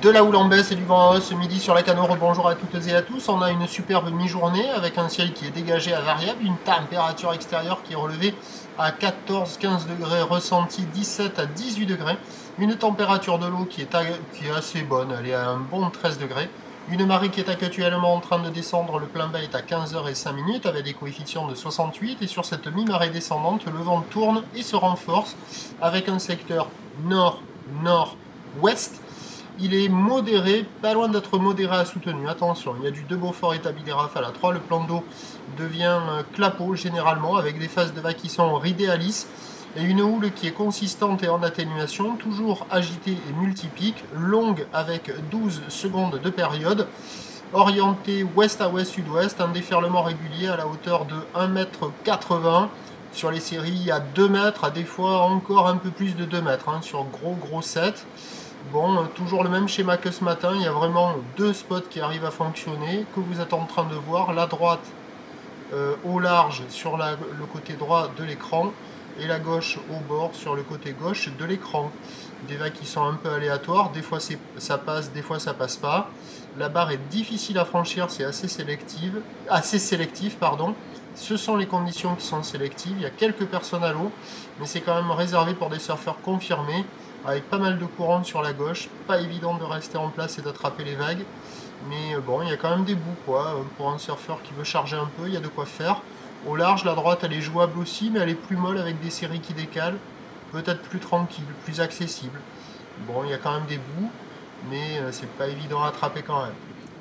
De la houle en baisse et du vent en hausse ce midi sur la Canaux. Bonjour à toutes et à tous. On a une superbe mi-journée avec un ciel qui est dégagé à variable, une température extérieure qui est relevée à 14-15 degrés, ressenti 17 à 18 degrés. Une température de l'eau qui est assez bonne, elle est à un bon 13 degrés. Une marée qui est actuellement en train de descendre, le plein bas est à 15h05 avec des coefficients de 68. Et sur cette mi-marée descendante, le vent tourne et se renforce avec un secteur nord-nord-ouest. Il est modéré, pas loin d'être modéré à soutenu. Attention, il y a du De Beaufort établi des rafales à 3. Le plan d'eau devient clapot généralement avec des phases de vagues qui sont ridées à lisse. Et une houle qui est consistante et en atténuation, toujours agitée et multipique, longue avec 12 secondes de période, orientée ouest à ouest, sud-ouest, un déferlement régulier à la hauteur de 1,80 m. Sur les séries à 2 mètres, à des fois encore un peu plus de 2 mètres, sur gros sets. Bon, toujours le même schéma que ce matin, il y a vraiment deux spots qui arrivent à fonctionner, que vous êtes en train de voir, la droite au large sur le côté droit de l'écran, et la gauche au bord sur le côté gauche de l'écran. Des vagues qui sont un peu aléatoires, des fois ça passe, des fois ça passe pas. La barre est difficile à franchir, c'est assez sélectif, pardon. Ce sont les conditions qui sont sélectives, il y a quelques personnes à l'eau, mais c'est quand même réservé pour des surfeurs confirmés, avec pas mal de courant sur la gauche, pas évident de rester en place et d'attraper les vagues, mais bon, il y a quand même des bouts, quoi. Pour un surfeur qui veut charger un peu, il y a de quoi faire. Au large, la droite, elle est jouable aussi, mais elle est plus molle avec des séries qui décalent, peut-être plus tranquille, plus accessible. Bon, il y a quand même des bouts, mais c'est pas évident à attraper quand même.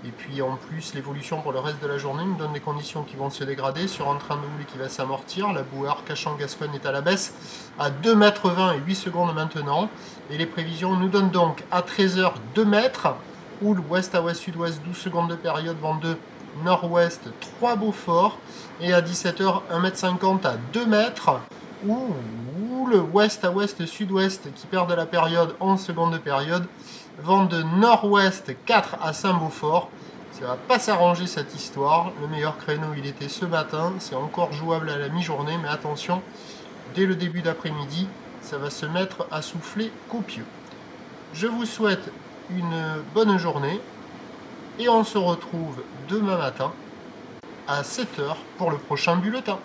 Et puis en plus, l'évolution pour le reste de la journée nous donne des conditions qui vont se dégrader sur un train de houle qui va s'amortir. La boue Arcachon-Gascogne est à la baisse à 2,20 m et 8 secondes maintenant. Et les prévisions nous donnent donc à 13h 2 mètres, houle ouest à ouest, sud-ouest, 12 secondes de période, vent de nord-ouest, 3 Beaufort. Et à 17h 1,50 m à 2 mètres, houle ouest à ouest, sud-ouest qui perd de la période, 11 secondes de période. Vent de nord-ouest 4 à Saint-Beaufort. Ça va pas s'arranger cette histoire. Le meilleur créneau il était ce matin. C'est encore jouable à la mi-journée, mais attention, dès le début d'après-midi, ça va se mettre à souffler copieux. Je vous souhaite une bonne journée et on se retrouve demain matin à 7h pour le prochain bulletin.